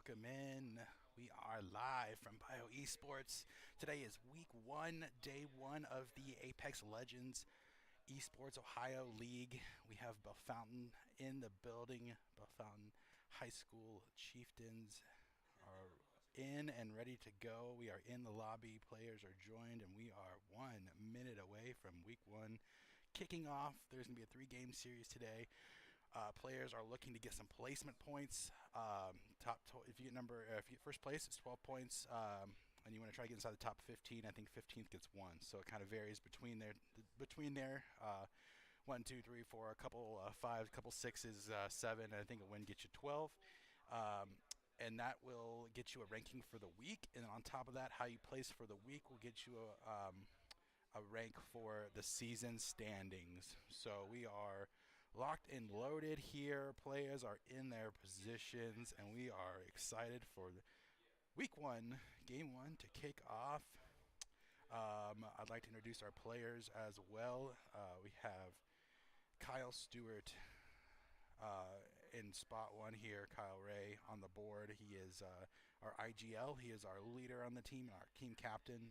welcome in. We are live from Bio Esports. Today is week one, day one of the Apex Legends Esports Ohio League. We have Bellefontaine in the building. Bellefontaine High School Chieftains are in and ready to go. We are in the lobby. Players are joined, and we are 1 minute away from week one kicking off. There's going to be a three-game series today. Players are looking to get some placement points. If you get first place, it's 12 points, and you want to try to get inside the top 15. I think 15th gets one, so it kind of varies between there. One, two, three, four, a couple fives, a couple sixes, seven, and I think a win gets you 12. And that will get you a ranking for the week. And on top of that, how you place for the week will get you a rank for the season standings. So we are locked and loaded here. Players are in their positions, and we are excited for week one, game one to kick off. I'd like to introduce our players as well. We have Kyle Stewart in spot one here, Kyle Ray on the board. He is our IGL. He is our leader on the team, our team captain.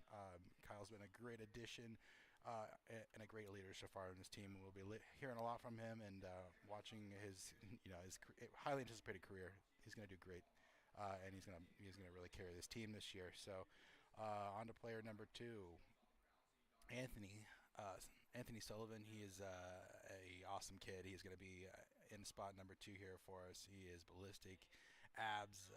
Kyle's been a great addition and a great leader so far in this team. We'll be hearing a lot from him and watching his highly anticipated career. He's going to do great, and he's going to really carry this team this year. So on to player number two. Anthony Sullivan. He is a awesome kid. He's going to be in spot number two here for us. He is ballistic, abs,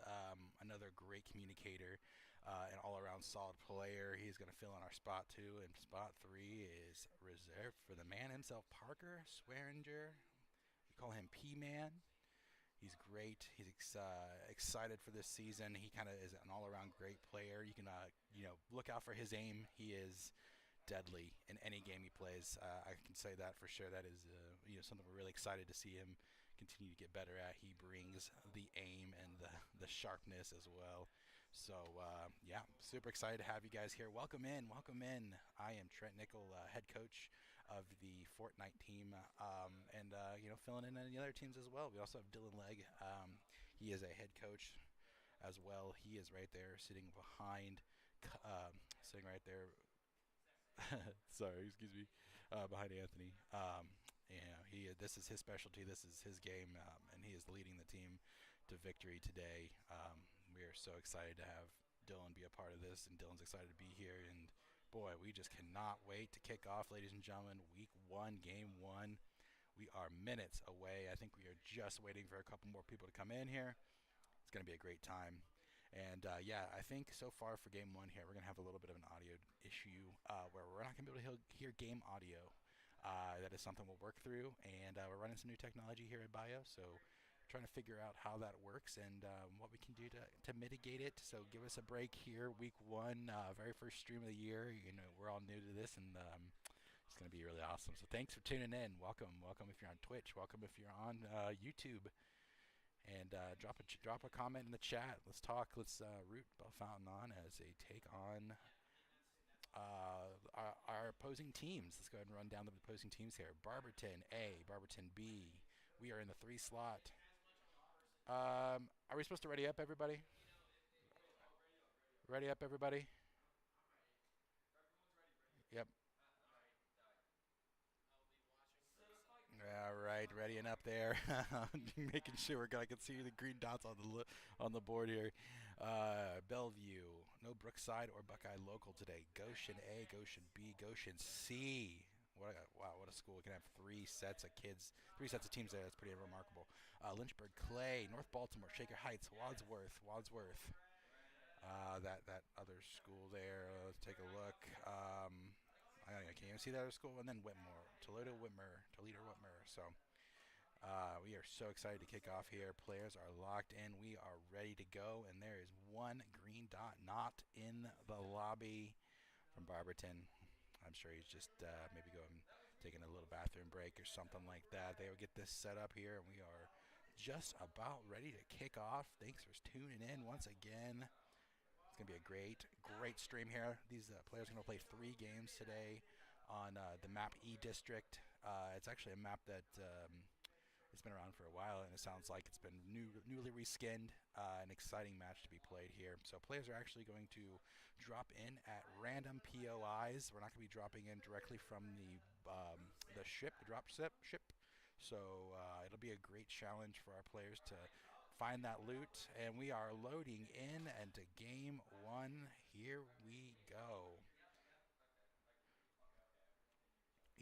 another great communicator, an all-around solid player. He's going to fill in our spot two, and spot three is reserved for the man himself, Parker Swearinger. We call him P-Man. He's great. He's excited for this season. He kind of is an all-around great player. You can look out for his aim. He is deadly in any game he plays. I can say that for sure. That is something we're really excited to see him continue to get better at. He brings the aim and the sharpness as well. So super excited to have you guys here. Welcome in. I am Trent Nickel, head coach of the Fortnite team, and filling in any other teams as well. We also have Dylan Legg. He is a head coach as well. He is right there sitting right there. Sorry, excuse me. Behind Anthony. This is his specialty. This is his game, and he is leading the team to victory today. We are so excited to have Dylan be a part of this, and Dylan's excited to be here. And boy, we just cannot wait to kick off, ladies and gentlemen. Week one, game one. We are minutes away. I think we are just waiting for a couple more people to come in here. It's going to be a great time. And I think so far for game one here, we're going to have a little bit of an audio issue where we're not going to be able to hear game audio. That is something we'll work through, and we're running some new technology here at Bio, so we're trying to figure out how that works and what we can do to mitigate it. So give us a break here, week one, very first stream of the year. We're all new to this, and it's going to be really awesome. So thanks for tuning in. Welcome if you're on Twitch. Welcome if you're on YouTube. And drop a comment in the chat. Let's talk. Let's root Bellefontaine on as they take on our opposing teams. Let's go ahead and run down the opposing teams here. Barberton A, Barberton B. We are in the 3 slot. Are we supposed to ready up, everybody? Ready up, everybody? Yep. All right, readying up there, making sure I can see the green dots on the board here. Bellevue, no Brookside or Buckeye local today. Goshen A, Goshen B, Goshen C. What a school! We can have 3 sets of teams there. That's pretty remarkable. Lynchburg Clay, North Baltimore, Shaker Heights, Wadsworth. That other school there. Let's take a look. I can't even see that other school. And then Whitmore, Toledo Whitmer. So we are so excited to kick off here. Players are locked in. We are ready to go. And there is one green dot not in the lobby from Barberton. I'm sure he's just maybe going taking a little bathroom break or something like that. They will get this set up here, and we are just about ready to kick off. Thanks for tuning in once again. It's going to be a great stream here. These players are going to play 3 games today on the map E District. It's actually a map that It's been around for a while, and it sounds like it's been newly reskinned. An exciting match to be played here. So players are actually going to drop in at random POIs. We're not going to be dropping in directly from the ship, the drop ship. So it'll be a great challenge for our players to find that loot. And we are loading in into game one. Here we go.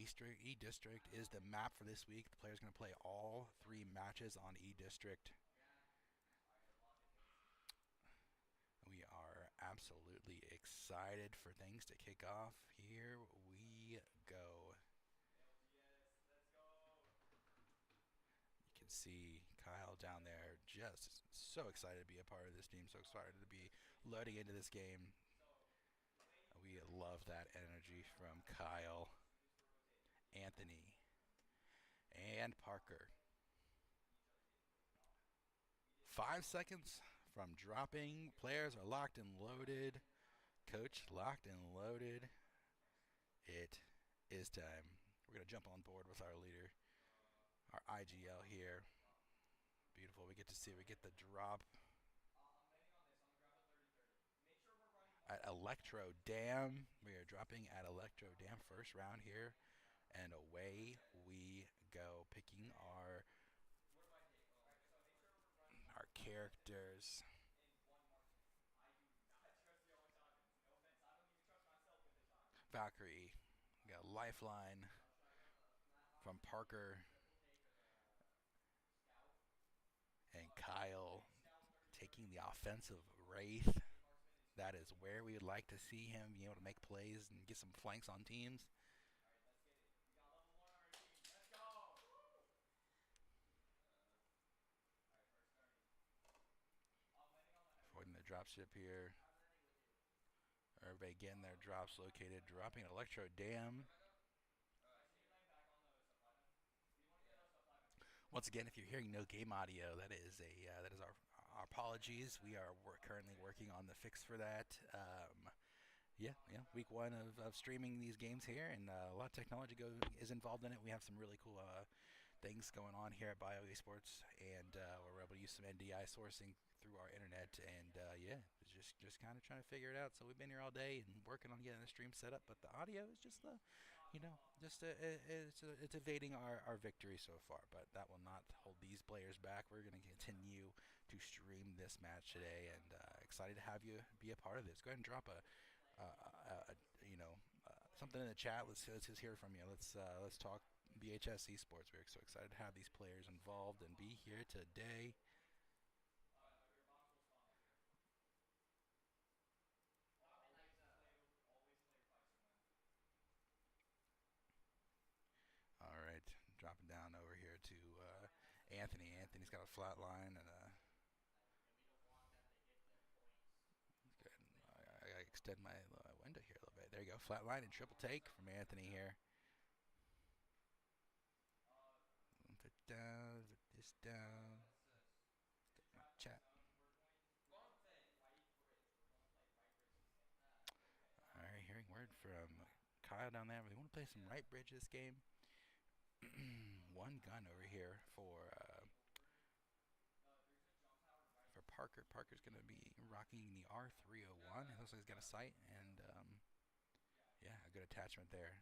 E-District is the map for this week. The player's going to play all 3 matches on E-District. We are absolutely excited for things to kick off. Here we go. You can see Kyle down there just so excited to be a part of this team, so excited to be loading into this game. We love that energy from Kyle, Anthony, and Parker. 5 seconds from dropping. Players are locked and loaded. Coach locked and loaded. It is time. We're going to jump on board with our leader, our IGL here. Beautiful. We get to see, we get the drop at Electro Dam. We are dropping at Electro Dam first round here. And away we go, picking our characters. Valkyrie. We got Lifeline from Parker and Kyle taking the offensive Wraith. That is where we would like to see him be able to make plays and get some flanks on teams. Avoiding the dropship here. Everybody getting their drops located. Dropping Electro Dam. Once again, if you're hearing no game audio, that is our apologies. We are currently working on the fix for that. Yeah. Week one of streaming these games here, and a lot of technology is involved in it. We have some really cool things going on here at Bio Esports, and we're able to use some NDI sourcing through our internet, and just kind of trying to figure it out. So we've been here all day and working on getting the stream set up, but the audio is just it's evading our victory so far, but that will not hold these players back. We're going to continue to stream this match today, and excited to have you be a part of this. Go ahead and drop something in the chat. Let's just hear from you. Let's talk BHS Esports. We're so excited to have these players involved and be here today. All right, dropping down over here to Anthony. Anthony's got a flat line and good. I extend my window here a little bit. There you go. Flat line and triple take from Anthony here. Put down, put this down. Chat. All right, hearing word from Kyle down there. We want to play some right bridge this game. One gun over here for Parker. Parker's going to be rocking the R301. It looks like he's got a sight, and yeah, a good attachment there.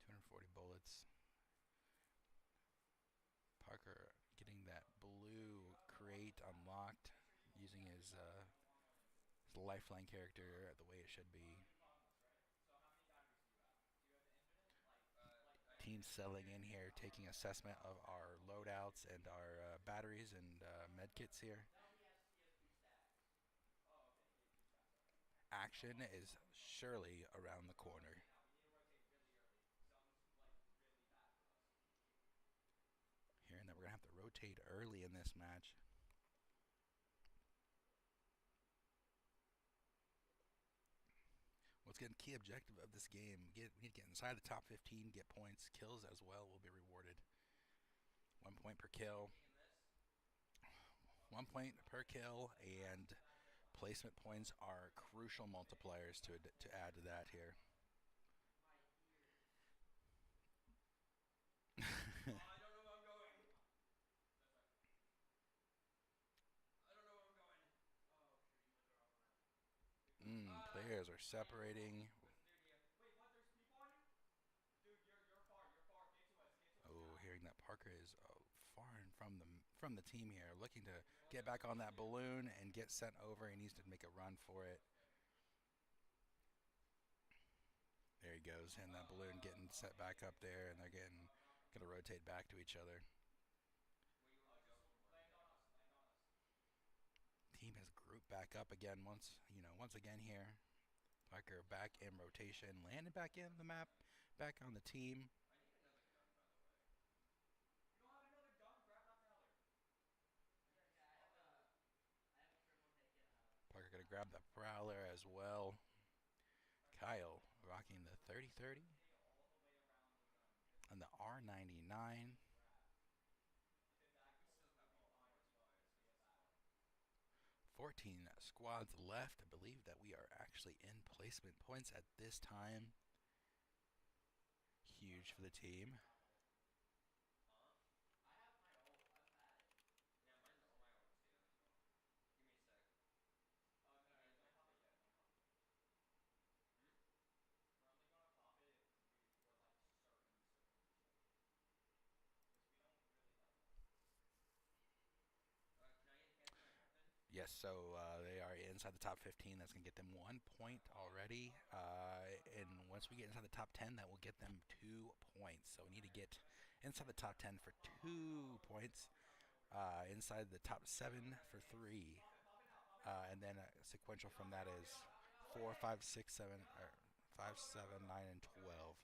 240 bullets. Parker getting that blue crate unlocked using his lifeline character the way it should be. Team selling in here, taking assessment of our loadouts and our batteries and medkits here. Action is surely around the corner. Hearing that we're going to have to rotate early in this match. What's the key objective of this game? We need to get inside the top 15, get points. Kills as well will be rewarded. 1 point per kill. 1 point per kill, and placement points are crucial multipliers to add to that here. players are separating. Oh, hearing that Parker is far in from the team here, looking to get back on that balloon and get sent over. He needs to make a run for it. There he goes, and that balloon getting set back up there, and they're gonna rotate back to each other. Team has grouped back up again once again here. Parker back in rotation, landed back in the map, back on the team. Parker gonna grab the Prowler as well. Kyle rocking the 30-30 and the R99. 14 squads left. I believe that we are actually in placement points at this time. Huge for the team. Yes, so they are inside the top 15. That's going to get them 1 point already. And once we get inside the top 10, that will get them 2 points. So we need to get inside the top 10 for 2 points, inside the top 7 for 3. And then sequential from that is 4, 5, 6, 7, or 5, 7, 9, and 12.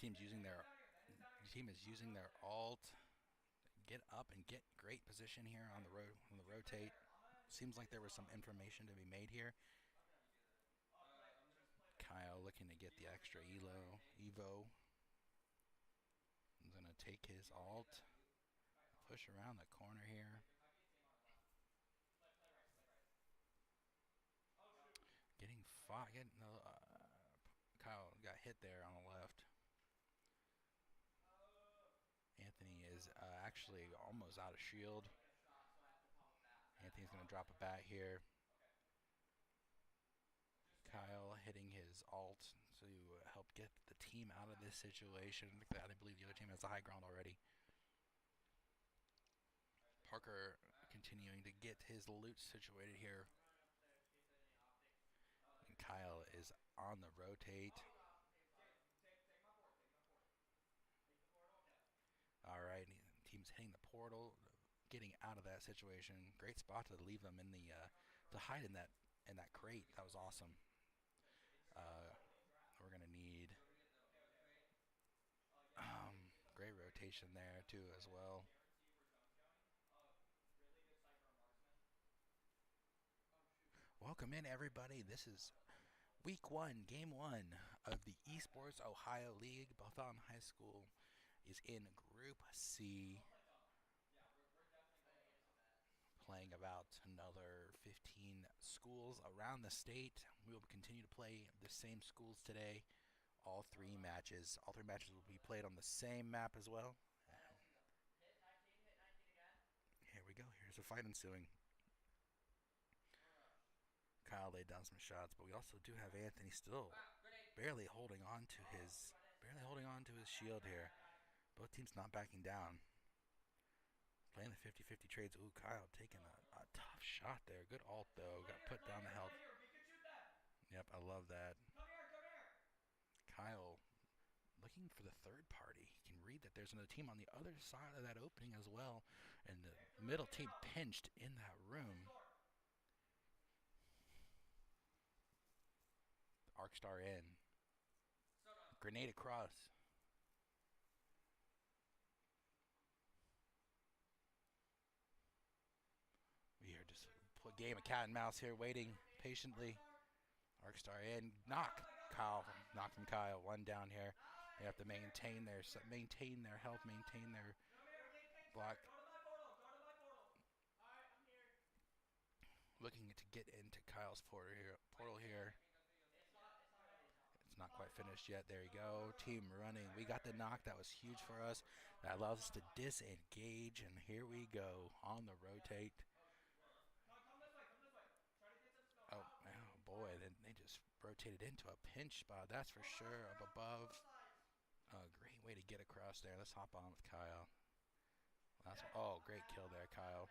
Team is using their alt. Get up and get great position here on the rotate. Seems like there was some information to be made here. Kyle looking to get the extra Evo. He's going to take his alt, push around the corner here. Kyle got hit there on the left. Anthony is actually almost out of shield. Anthony's going to drop a bat here. Kyle hitting his alt to help get the team out of this situation. I believe the other team has the high ground already. Parker continuing to get his loot situated here. And Kyle is on the rotate. All right, team's hitting the portal, getting out of that situation. Great spot to leave them in to hide in that crate. That was awesome. We're gonna need great rotation there too as well. Welcome in everybody. This is week 1, game 1 of the Esports Ohio League. Bothon High School is in Group C, playing about another 15 schools around the state. We will continue to play the same schools today. All three matches will be played on the same map as well. Here we go. Here's a fight ensuing. Kyle laid down some shots, but we also do have Anthony still barely holding on to his shield here. Both teams not backing down. Playing the 50-50 trades. Ooh, Kyle taking a tough shot there. Good ult though. Got put down the health. Yep, I love that. Kyle looking for the third party. He can read that there's another team on the other side of that opening as well. And the middle team pinched in that room. Arcstar in. Grenade across. We are just a game of cat and mouse here, waiting patiently. Arcstar in. Knock from Kyle. One down here. They have to maintain their health, maintain their block. Looking to get into Kyle's portal here. It's not quite finished yet. There you go. Team running. We got the knock. That was huge for us. That allows us to disengage. And here we go on the rotate. Oh, oh boy. Then they just rotated into a pinch spot. That's for sure. Up above. A great way to get across there. Let's hop on with Kyle. Oh, great kill there, Kyle.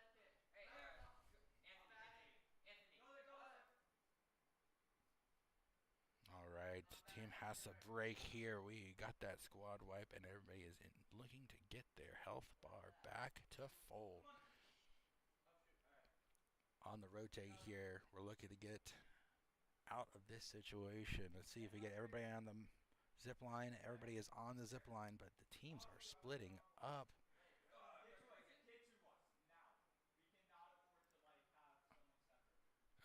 All right, team has a break here. We got that squad wipe, and everybody is looking to get their health bar back to full. On the rotate here, we're looking to get out of this situation. Let's see if we get everybody on the zip line. Everybody is on the zip line, but the teams are splitting up.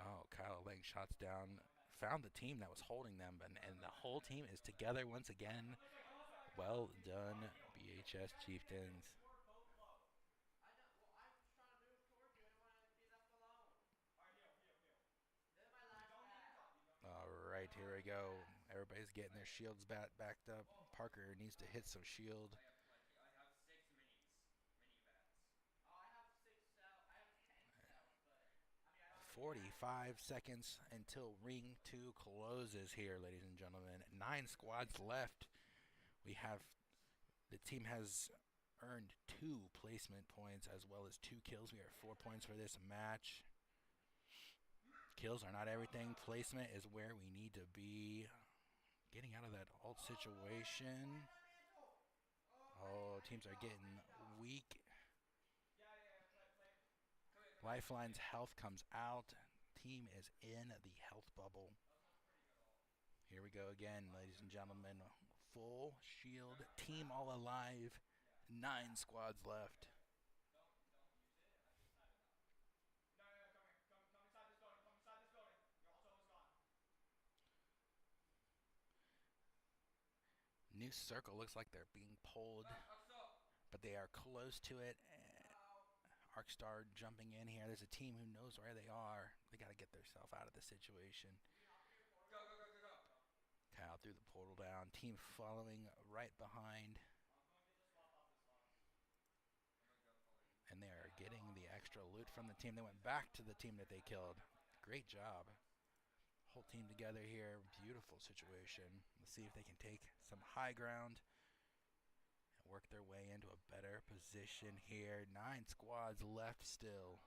Oh, Kyle laying shots down. Found the team that was holding them, and the whole team is together once again. Well done, BHS Chieftains. All right, here we go. Everybody's getting their shields backed up. Parker needs to hit some shield. 45 seconds until ring 2 closes here, ladies and gentlemen. 9 squads left. The team has earned 2 placement points as well as 2 kills. We are 4 points for this match. Kills are not everything. Placement is where we need to be. Getting out of that ult situation. Oh, teams are getting weak. Lifeline's health comes out. Team is in the health bubble. Here we go again, ladies and gentlemen. Full shield. Team all alive. 9 squads left. New circle looks like they're being pulled, but they are close to it. Arcstar jumping in here. There's a team who knows where they are. They got to get themselves out of the situation. Kyle threw the portal down. Team following right behind. And they are getting the extra loot from the team. They went back to the team that they killed. Great job. Whole team together here. Beautiful situation. Let's see if they can take some high ground and work their way into a better position here. 9 squads left still.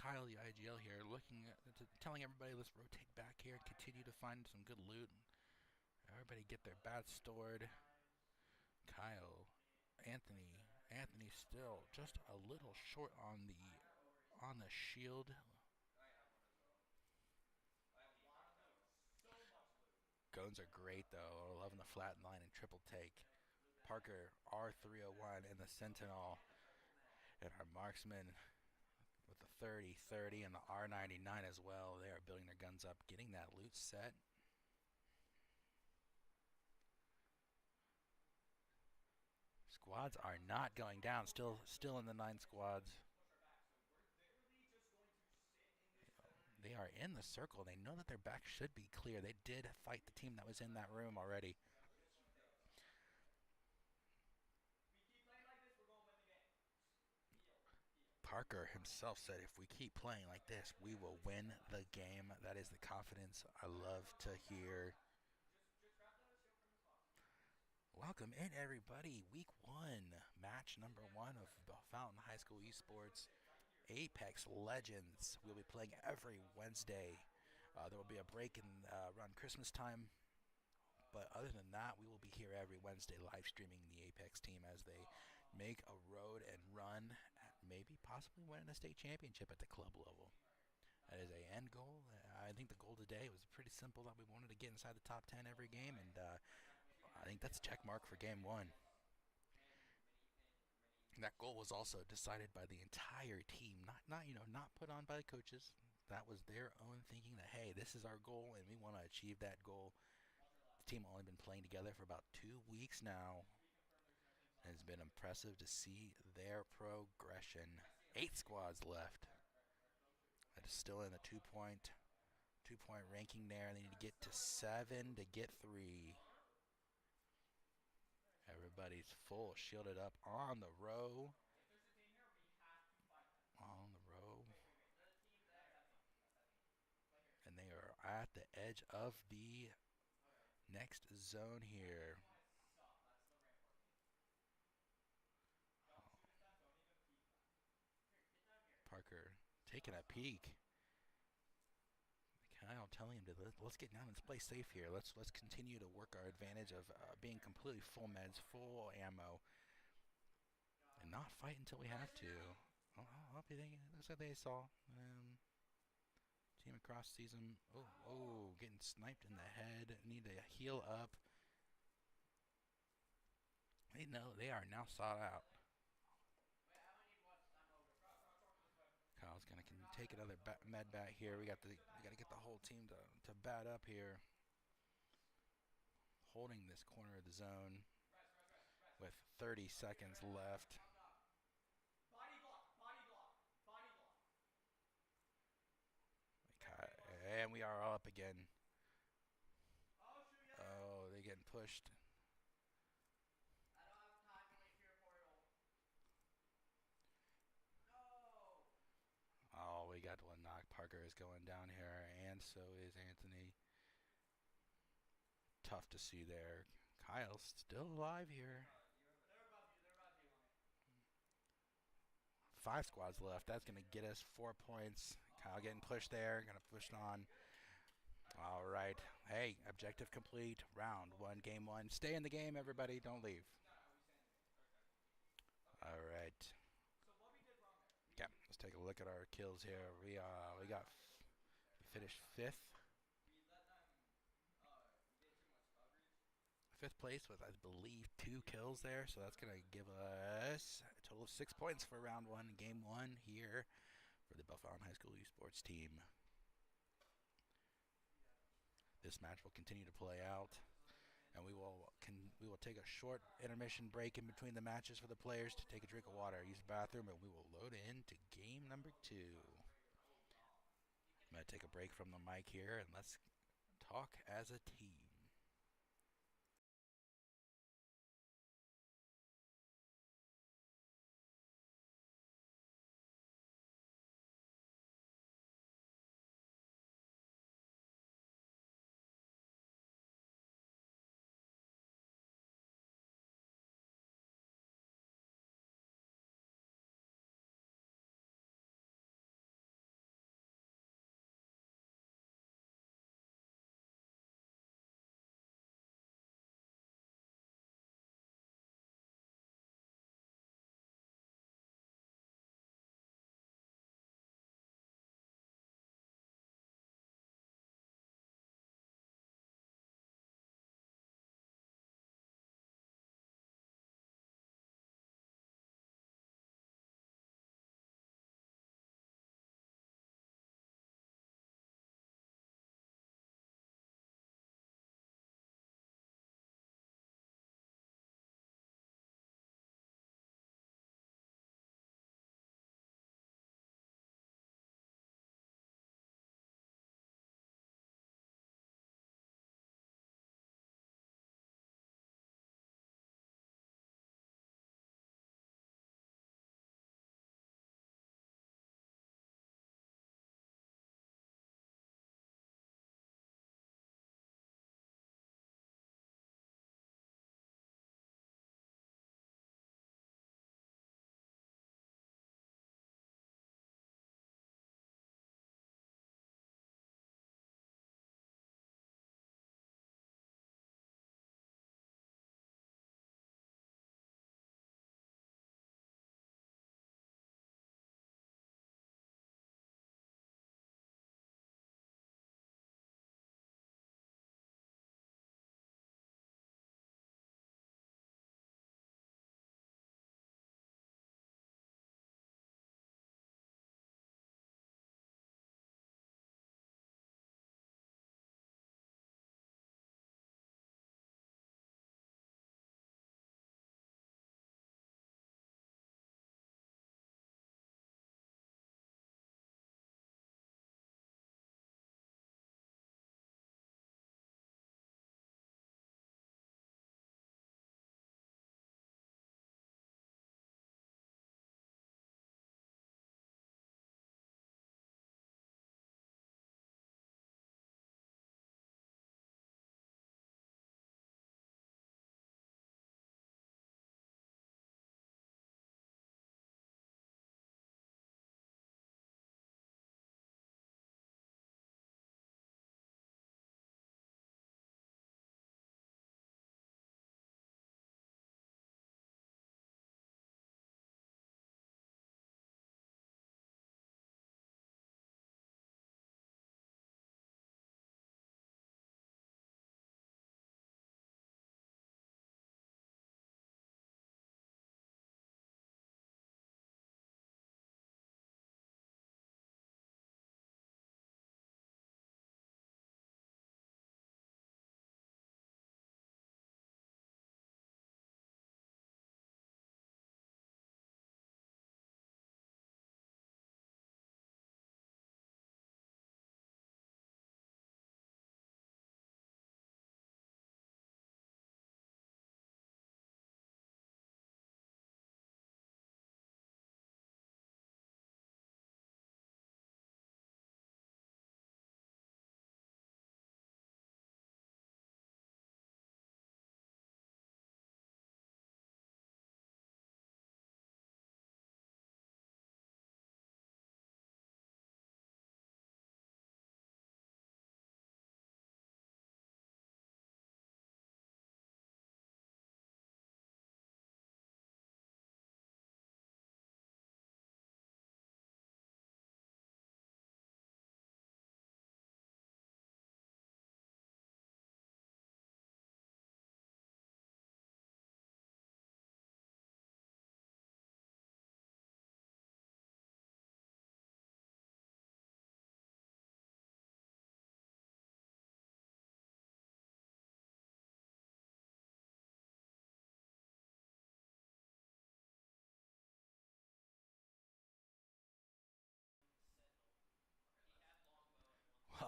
Kyle, the IGL here, telling everybody, let's rotate back here and continue to find some good loot. Everybody get their bats stored. Kyle, Anthony still just a little short on the shield. Guns are great though. Loving the flat line and triple take. Parker R301 and the Sentinel, and our marksman with the 30-30 and the R99 as well. They are building their guns up, getting that loot set. Squads are not going down. Still in the 9 squads. They are in the circle. They know that their back should be clear. They did fight the team that was in that room already. Parker himself said, if we keep playing like this, we will win the game. That is the confidence I love to hear. Welcome in, everybody. Week 1, match number 1 of Fountain High School Esports. Apex Legends. We'll be playing every Wednesday. There will be a break around Christmas time. But other than that, we will be here every Wednesday live streaming the Apex team as they make a road and run at maybe possibly winning a state championship at the club level. That is a end goal. I think the goal today was pretty simple, that we wanted to get inside the top 10 every game, and I think that's a check mark for game 1. That goal was also decided by the entire team, not put on by the coaches. That was their own thinking that, hey, this is our goal and we want to achieve that goal. The team only been playing together for about 2 weeks now. It's been impressive to see their progression. 8 squads left. That is still in the 2-point ranking there. They need to get to 7 to get 3. Everybody's full, shielded up on the row. On the row. And they are at the edge of the next zone here. Parker taking a peek. Kyle telling him to let's get down and play safe here. Let's continue to work our advantage of being completely full meds, full ammo, and not fight until we have to. I'll be thinking. Looks like they saw team across season. Oh, getting sniped in the head. Need to heal up. They know they are now sought out. Kyle's gonna take another med bat here. We got to get the whole team to bat up here. Holding this corner of the zone with 30 seconds left. And we are all up again. Oh, they're getting pushed. Oh, we got one knock. Parker is going down here, and so is Anthony. Tough to see there. Kyle's still alive here. 5 squads left. That's going to get us 4 points. Kyle getting pushed there. Going to push on. All right. Hey, objective complete. Round 1, game 1. Stay in the game, everybody. Don't leave. All right. Okay, let's take a look at our kills here. We finished 5th. 5th place with, I believe, 2 kills there. So that's going to give us a total of 6 points for round 1, game 1 here for the Bellefontaine High School Esports team. This match will continue to play out, and we will take a short intermission break in between the matches for the players to take a drink of water, use the bathroom, and we will load into game number 2. I'm going to take a break from the mic here, and let's talk as a team.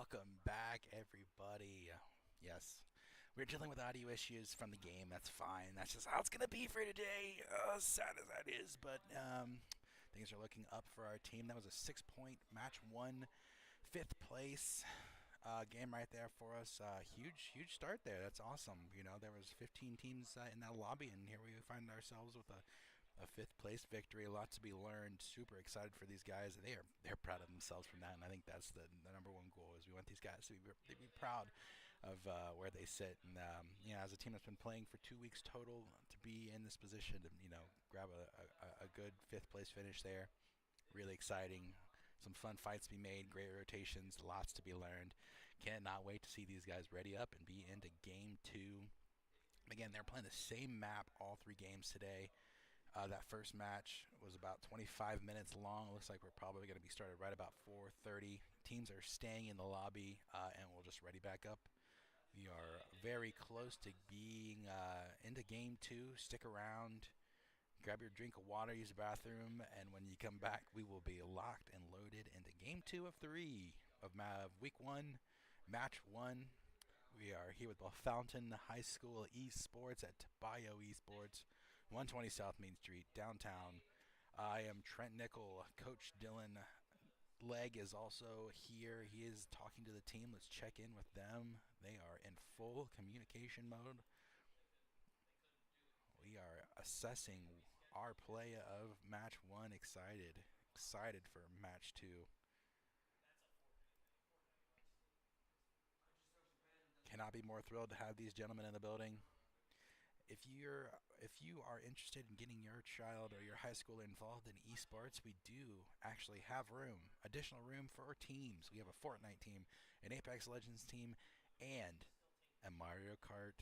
Welcome back, everybody. Yes, we're dealing with audio issues from the game. That's fine. That's just how it's gonna be for today. Sad as that is, but things are looking up for our team. That was a 6-point match, one, fifth place game right there for us. Huge start there. That's awesome. You know, there was 15 teams in that lobby, and here we find ourselves with a fifth place victory. A lot to be learned. Super excited for these guys. They're proud of themselves from that, and I think that's the number one goal. Is we want these guys to be proud of where they sit. And as a team that's been playing for 2 weeks total, to be in this position to grab a good fifth place finish there, really exciting. Some fun fights to be made, great rotations, lots to be learned. Cannot wait to see these guys ready up and be into game two. Again, they're playing the same map all three games today. That first match was about 25 minutes long. Looks like we're probably going to be started right about 4:30. Teams are staying in the lobby, and we'll just ready back up. We are very close to being into game two. Stick around, grab your drink of water, use the bathroom, and when you come back, we will be locked and loaded into game two of three of week one, match one. We are here with Bellefontaine High School Esports at Bio Esports, 120 South Main Street, downtown. I am Trent Nickel. Coach Dylan Legg is also here. He is talking to the team. Let's check in with them. They are in full communication mode. We are assessing our play of match one. Excited for match two. Cannot be more thrilled to have these gentlemen in the building. If you are interested in getting your child or your high schooler involved in esports, we do actually have additional room for teams. We have a Fortnite team, an Apex Legends team, and a Mario Kart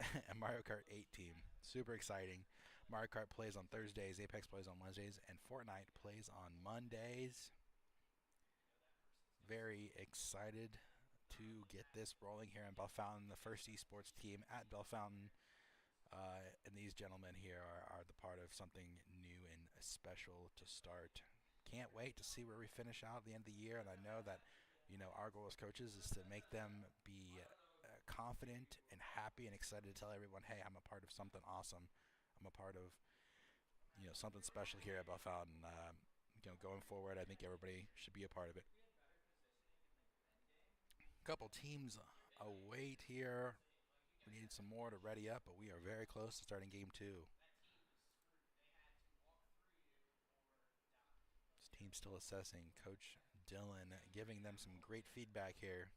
a Mario Kart 8 team. Super exciting. Mario Kart plays on Thursdays, Apex plays on Wednesdays, and Fortnite plays on Mondays. Very excited to get this rolling here in Bellefontaine, the first esports team at Bellefontaine. And these gentlemen here are the part of something new and special to start. Can't wait to see where we finish out at the end of the year. And I know that, our goal as coaches is to make them be confident and happy and excited to tell everyone, hey, I'm a part of something awesome. I'm a part of, something special here at Bellefontaine. Going forward, I think everybody should be a part of it. A couple teams await here. We need some more to ready up, but we are very close to starting game two. This team's still assessing. Coach Dylan giving them some great feedback here.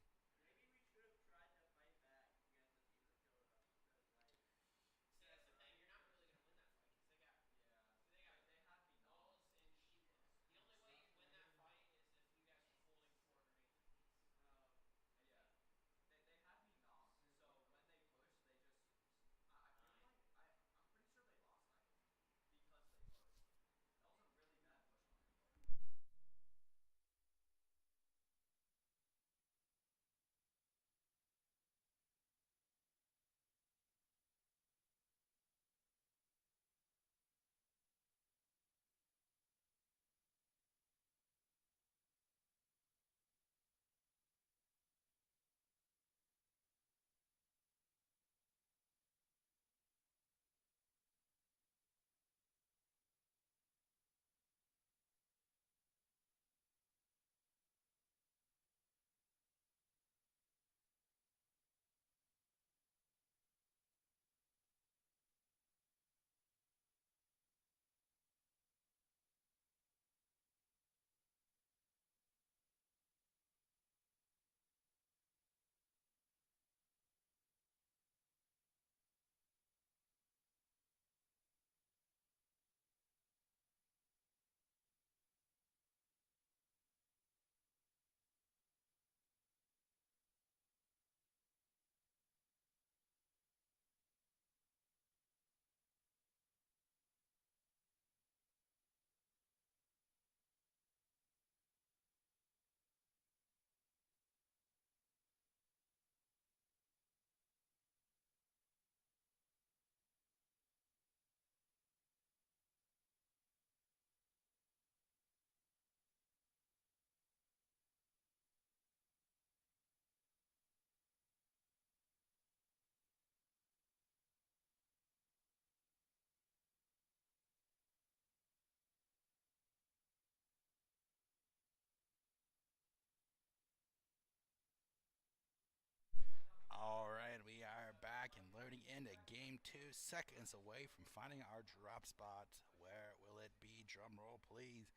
into game 2, seconds away from finding our drop spot. Where will it be? Drum roll, please.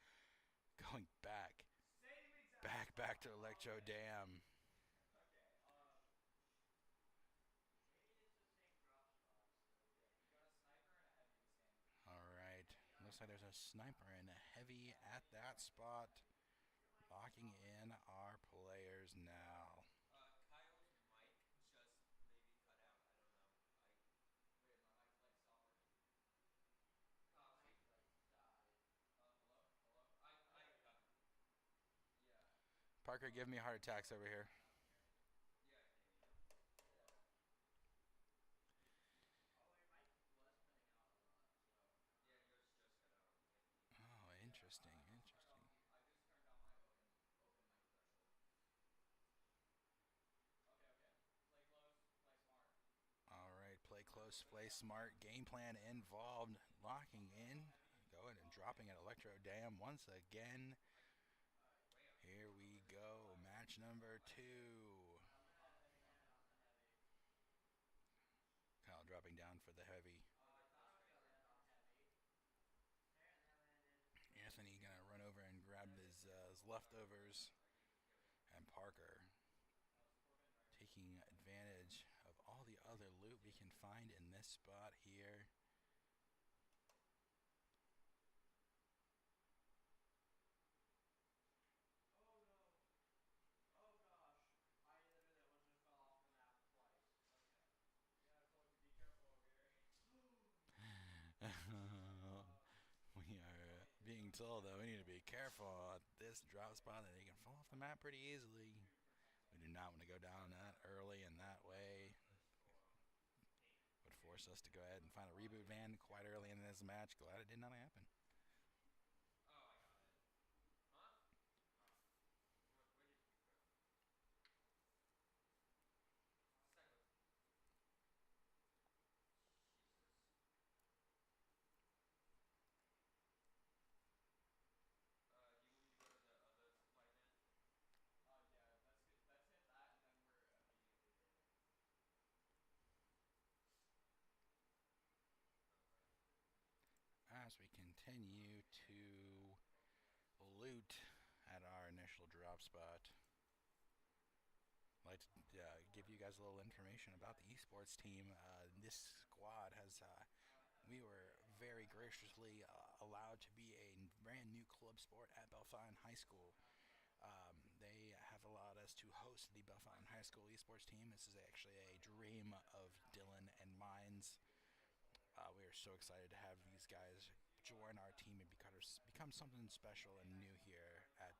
Going back. Back to Electro Dam. Alright. Looks like there's a sniper and a heavy at that spot. Locking in our players now. Parker, give me heart attacks over here. Oh, interesting. Alright, play close, play smart. Game plan involved. Locking in. Going and dropping at Electro Dam once again. Here we go. Match number 2. Kyle dropping down for the heavy. Anthony gonna run over and grab his leftovers. And Parker taking advantage of all the other loot we can find in this spot here. We are being told that we need to be careful at this drop spot, that he can fall off the map pretty easily. We do not want to go down that early in that way. Would force us to go ahead and find a reboot van quite early in this match. Glad it did not happen. As we continue to loot at our initial drop spot, I'd like to give you guys a little information about the esports team. This squad has, we were very graciously allowed to be a brand new club sport at Bellefontaine High School. They have allowed us to host the Bellefontaine High School esports team. This is actually a dream of Dylan and mine's. We are so excited to have these guys join our team and become something special and new here at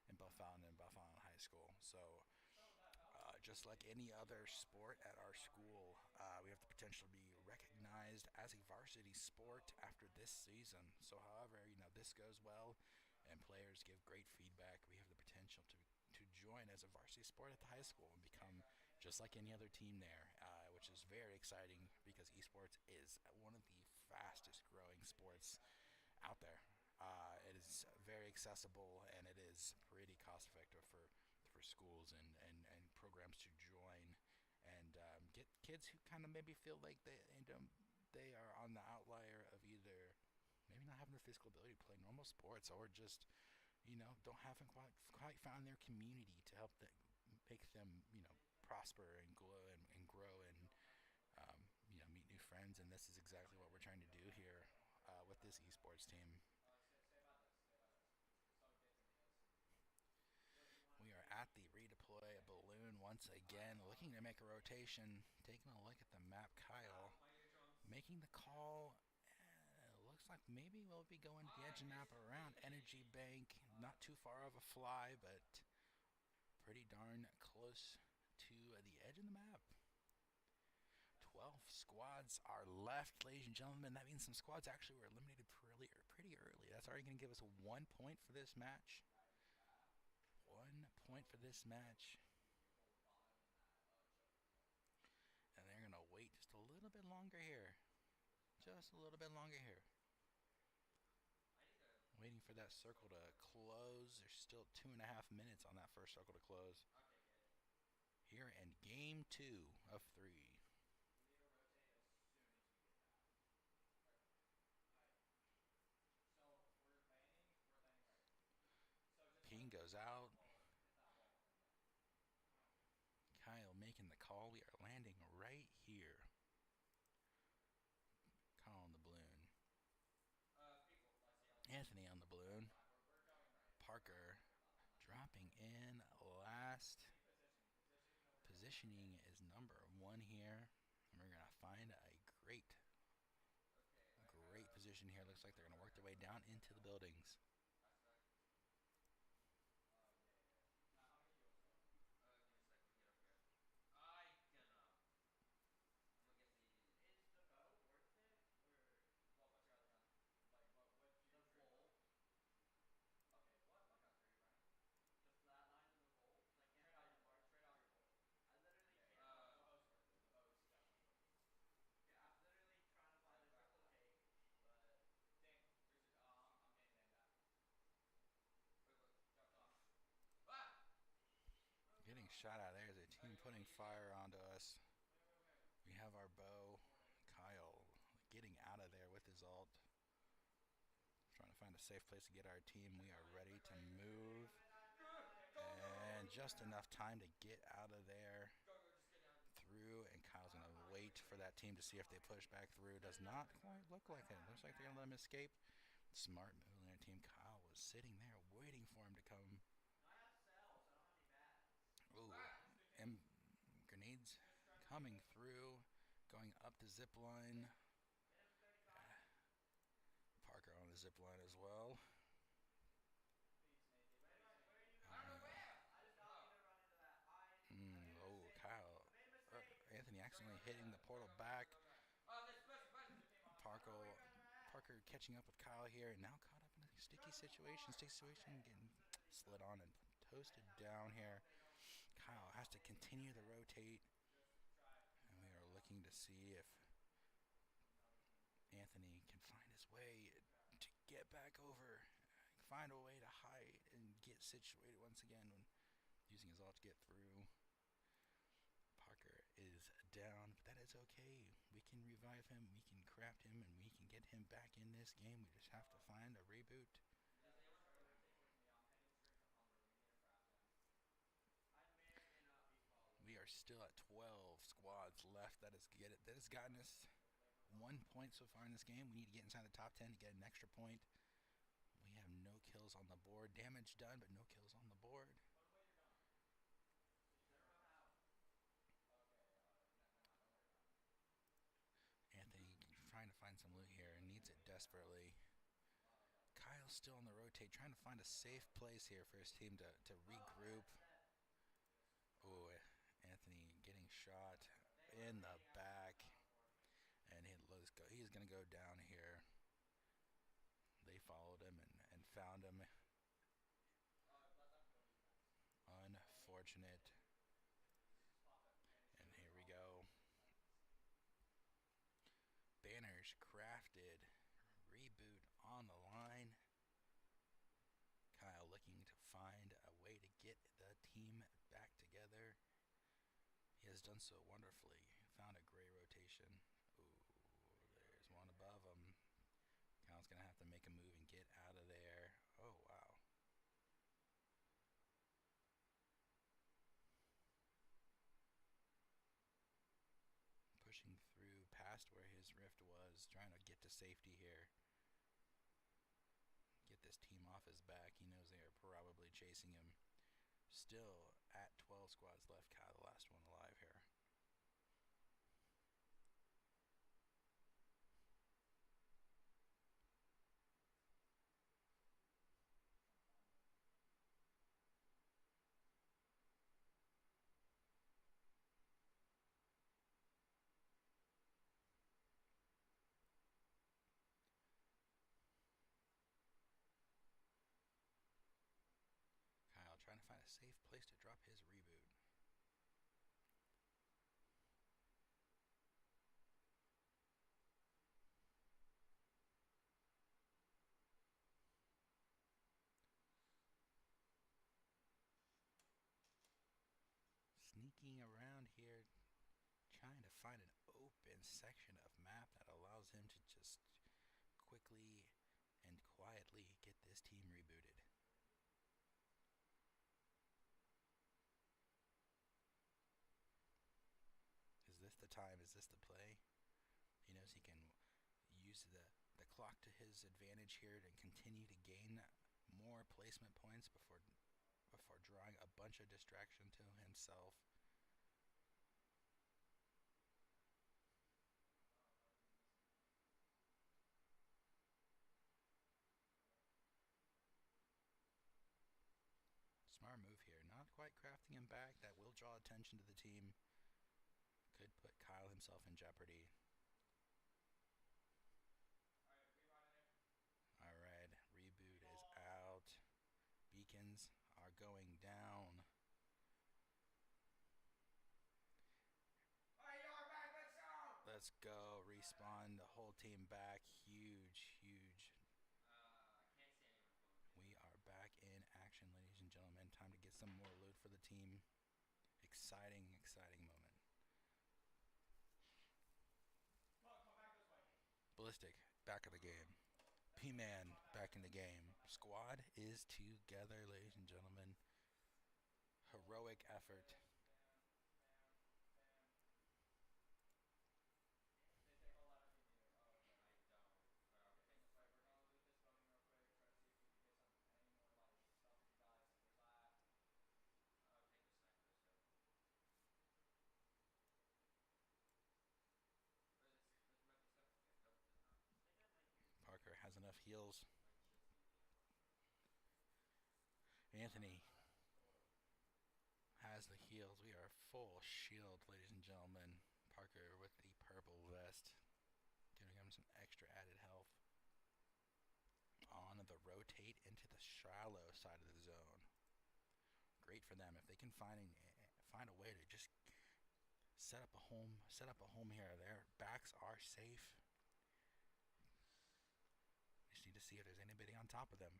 in Bellefontaine and Bellefontaine High School. So, just like any other sport at our school, we have the potential to be recognized as a varsity sport after this season. So, however, this goes well and players give great feedback, we have the potential to join as a varsity sport at the high school and become just like any other team there, which is very exciting because esports is one of the fastest growing sports out there. It is very accessible and it is pretty cost effective for schools and programs to join and get kids who kind of maybe feel like they are on the outlier of either maybe not having the physical ability to play normal sports or just don't haven't quite found their community to help them make them prosper and grow and meet new friends. And this is exactly what we're trying to do here with this esports team. We are at the redeploy balloon once again, looking to make a rotation. Taking a look at the map, Kyle making the call. Looks like maybe we'll be going to the edge of the map around Energy Bank. Not too far of a fly, but pretty darn close to the edge of the map. 12 squads are left, ladies and gentlemen. That means some squads actually were eliminated pretty early. That's already going to give us 1 point for this match. 1 point for this match. And they're going to wait just a little bit longer here. Just a little bit longer here. Waiting for that circle to close. There's still 2.5 minutes on that first circle to close. Here in game 2 of 3. Anthony on the balloon. Parker dropping in last. Positioning is number 1 here. And we're going to find a great position here. Looks like they're going to work their way down into the buildings. Getting shot out there. There's a team putting fire onto us. We have our bow. Kyle getting out of there with his ult. Trying to find a safe place to get our team. We are ready to move. And just enough time to get out of there. Through, and Kyle's going to wait for that team to see if they push back through. Does not quite look like it. Looks like they're going to let him escape. Smart move on their team. Kyle was sitting there waiting for him to come. Ooh, and grenades coming through, going up the zip line. Parker on the zip line as well. Kyle. Anthony accidentally hitting the portal back. Parker catching up with Kyle here, and now caught up in a sticky situation. Getting slid on and toasted down here. Kyle has to continue to rotate, and we are looking to see if Anthony can find his way to get back over, find a way to hide and get situated once again when using his ult to get through. Parker is down, but that is okay. We can revive him, we can craft him, and we can get him back in this game. We just have to find a reboot. We are still at 12 squads left. That has gotten us 1 point so far in this game. We need to get inside the top 10 to get an extra point. We have no kills on the board. Damage done, but no kills on the board. Anthony trying to find some loot here and needs it desperately. Kyle's still on the rotate, trying to find a safe place here for his team to regroup. Oh, Anthony getting shot in the back. And he's going to go down here. They followed him and found him. Unfortunate. And here we go. Banners crafted. Reboot on the line. Kyle looking to find a way to get the team back together. He has done so wonderfully. Found a great rotation. Ooh, there's one above him. Kyle's going to have to make a move and get out of there. Oh, wow. Pushing through past where his rift was, trying to get to safety here. Get this team off his back. He knows they are probably chasing him. Still at 12 squads left. Kyle, the last one alive here. Trying to find a safe place to drop his reboot. Sneaking around here, trying to find an open section of map that allows him to just quickly and quietly get this team rebooted. Is this the time? Is this the play? He knows he can use the the clock to his advantage here to continue to gain more placement points before drawing a bunch of distraction to himself. Smart move here. Not quite crafting him back. That will draw attention to the team. Could put Kyle himself in jeopardy. Alright, reboot is out. Beacons are going down. Let's go. Respawn the whole team back. Huge, huge. We are back in action, ladies and gentlemen. Time to get some more loot for the team. Exciting, exciting moment. Ballistic, back in the game. P-Man, back in the game. Squad is together, ladies and gentlemen. Heroic effort. Parker has enough heals. Anthony has the heals. We are full shield, ladies and gentlemen. Parker with the purple vest, giving him some extra added health. On the rotate into the shallow side of the zone. Great for them if they can find a way to just set up a home here. Their backs are safe. Just need to see if there's anybody on top of them.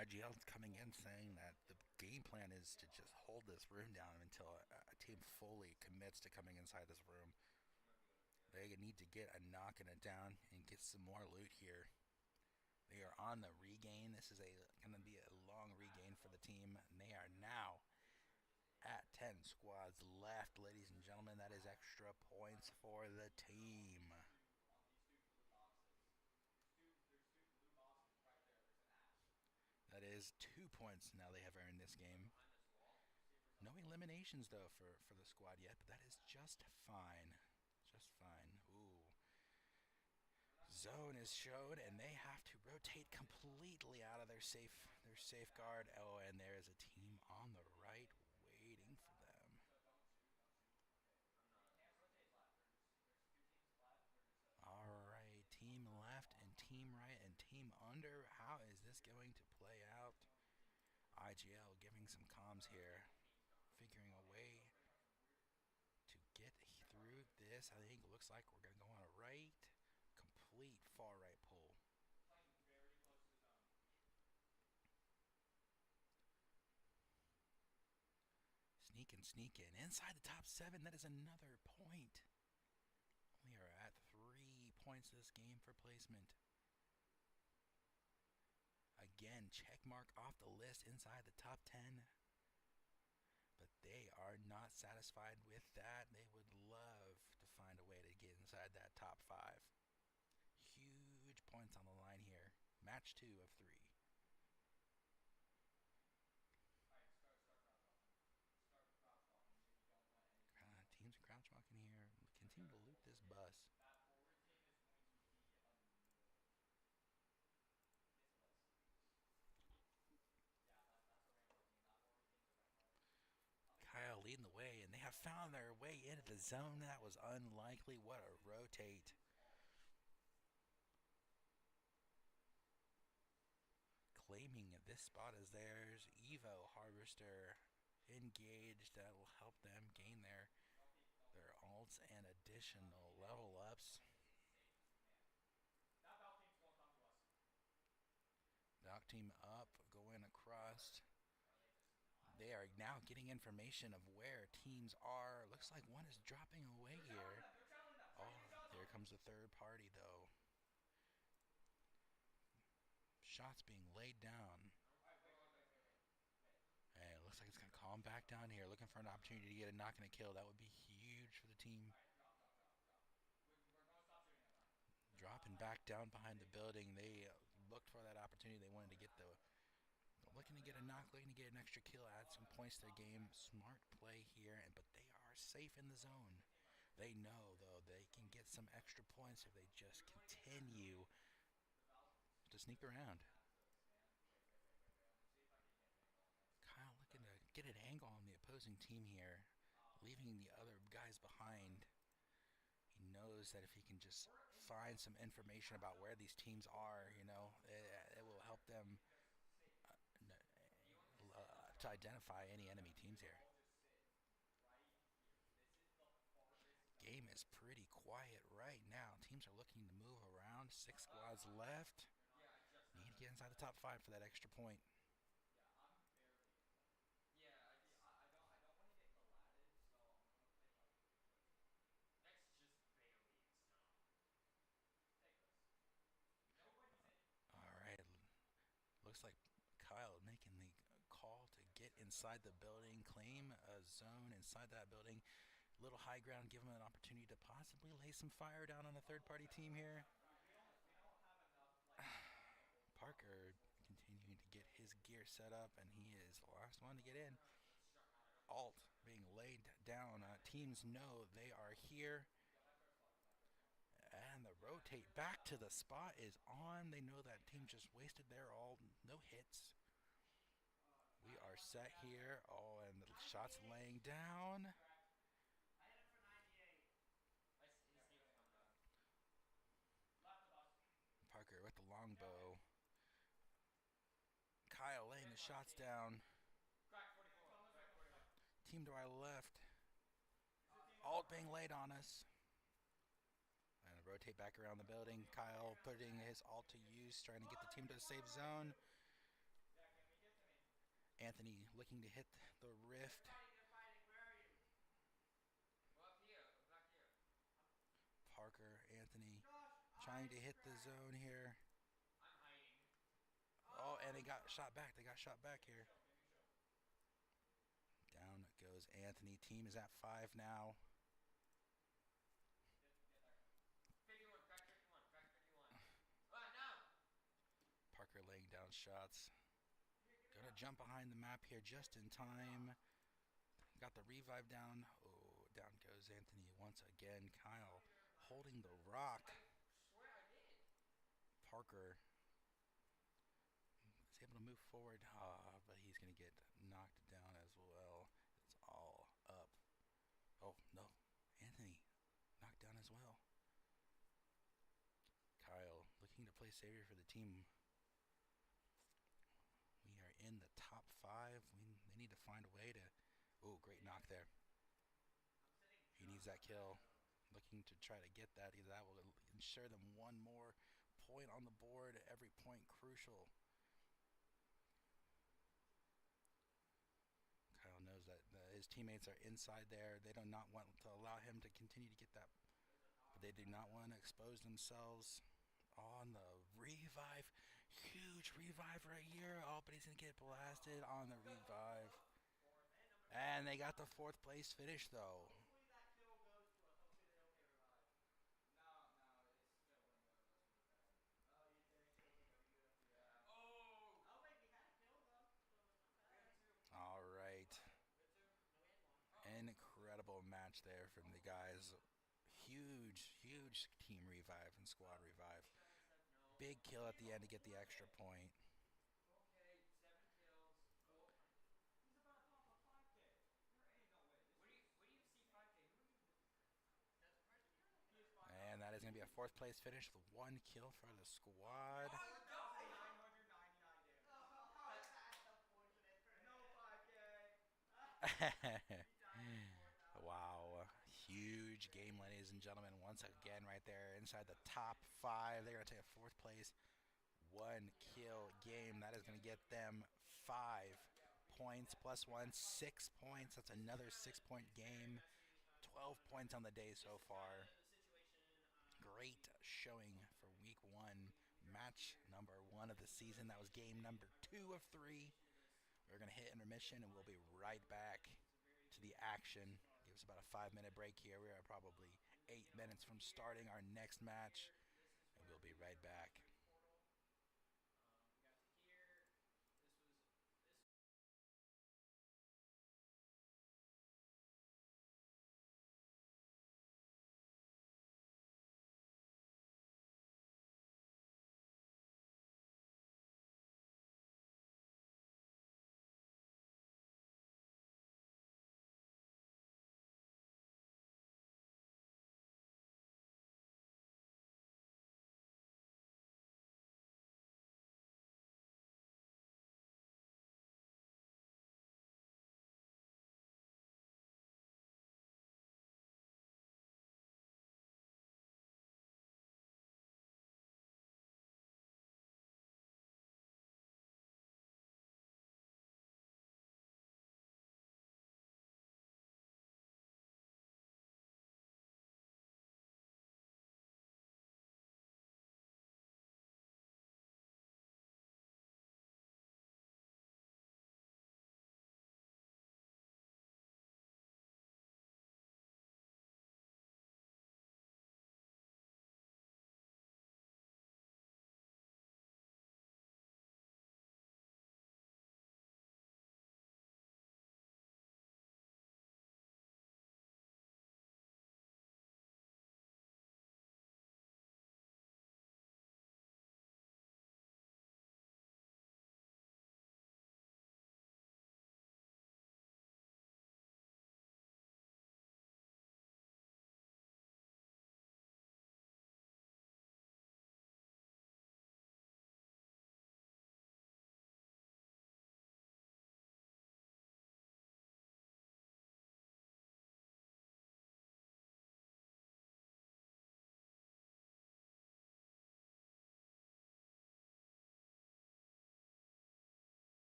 IGL's coming in saying that the game plan is to just hold this room down until a team fully commits to coming inside this room. They need to get a knocking it down and get some more loot here. They are on the regain. This is going to be a long regain for the team. And they are now at 10 squads left, ladies and gentlemen. That is extra points for the team. That is 2 points now they have earned this game. No eliminations, though, for the squad yet, but that is just fine. Just fine. Ooh. Zone is showed, and they have to rotate completely out of their safeguard. Oh, and there is a team on the right waiting for them. All right, team left and team right and team under. How is this going to play out? IGL giving some comms here, figuring a way to get through this. I think it looks like we're going to go on a right, complete far right pull. Sneak in. Inside the top 7, that is another point. We are at 3 points this game for placement. Again, check mark off the list inside the top 10. But they are not satisfied with that. They would love to find a way to get inside that top 5. Huge points on the line here. Match 2 of 3. Teams are crouch walking here. Continue to loot this bus. Kyle leading the way, and they have found their way into the zone. That was unlikely. What a rotate. Claiming this spot as theirs. Evo Harvester engaged. That will help them gain their their alts and additional level ups. Doc team up, going across. They are now getting information of where teams are. Looks like one is dropping away here. Oh, there comes the third party though. Shots being laid down. Hey, it looks like it's going to calm back down here. Looking for an opportunity to get a knock and a kill. That would be huge for the team. Dropping back down behind the building. They looked for that opportunity. They wanted to get the looking to get a knock, looking to get an extra kill, add some points to the game. Smart play here, but they are safe in the zone. They know, though, they can get some extra points if they just continue to sneak around. Kyle looking to get an angle on the opposing team here, leaving the other guys behind. He knows that if he can just find some information about where these teams are, it will help them to identify any enemy teams here. Game is pretty quiet right now. Teams are looking to move around. 6 squads left. Need to get inside the top 5 for that extra point. All right. Looks like Kyle making the call to get inside the building, claim a zone inside that building. Little high ground, give him an opportunity to possibly lay some fire down on a third-party team here. Parker continuing to get his gear set up, and he is the last one to get in. Alt being laid down. Teams know they are here. And the rotate back to the spot is on. They know that team just wasted their all. No hits. We are set here. Oh, and the shots laying down. Parker with the longbow. Kyle laying the shots down. Team to our left. Alt being laid on us. And rotate back around the building. Kyle putting his alt to use, trying to get the team to the safe zone. Anthony looking to hit the rift. Parker, Anthony trying to hit the zone here. Oh, and they got shot back. They got shot back here. Down goes Anthony. Team is at 5 now. Parker laying down shots. Gonna jump behind the map here just in time. Got the revive down. Oh, down goes Anthony once again. Kyle holding the rock. Parker is able to move forward, but he's going to get knocked down as well. It's all up. Oh, no. Anthony knocked down as well. Kyle looking to play savior for the team. We are in the top 5. They need to find a way to... Oh, great knock there. He needs that kill. Looking to try to get that. That will ensure them one more point on the board. Every point crucial. Kyle knows that his teammates are inside there. They do not want to allow him to continue to get that. But they do not want to expose themselves on the revive. Huge revive right here. Oh, but he's going to get blasted on the revive. And they got the 4th place finish, though. All right. Incredible match there from the guys. Huge, huge team revive and squad revive. Big kill at the end to get the extra point. And that is going to be a 4th place finish with 1 kill for the squad. Wow. huge game, ladies and gentlemen. Once again, right there inside the top 5. They're going to take a 4th place. 1 kill game. That is going to get them 5 points plus 1, 6 points. That's another 6-point game. 12 points on the day so far. Great showing for week 1. Match number 1 of the season. That was game number 2 of 3. We're going to hit intermission and we'll be right back to the action. Give us about a 5-minute break here. We are probably 8 minutes from starting our next match, and we'll be right back.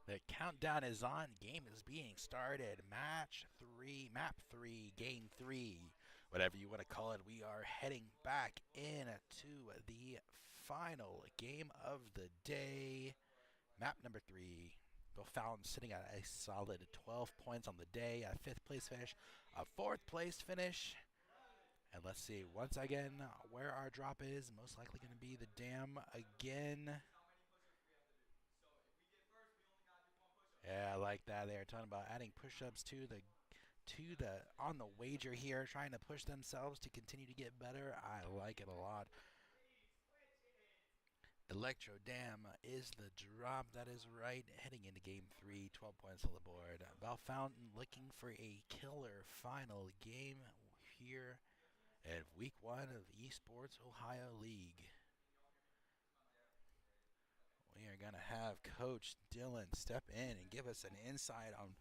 The countdown is on. Game is being started. Map 3, game 3. Whatever you want to call it, we are heading back into the final game of the day. Map number 3. Bill Fountain sitting at a solid 12 points on the day, a 5th place finish, a 4th place finish. And let's see, once again, where our drop is. Most likely going to be the dam again. Yeah, I like that. They're talking about adding push-ups to the on the wager here, trying to push themselves to continue to get better. I like it a lot. Electro Dam is the drop. That is right. Heading into game 3, 12 points on the board. Val Fountain looking for a killer final game here at week 1 of Esports Ohio League. We are going to have Coach Dylan step in and give us an insight on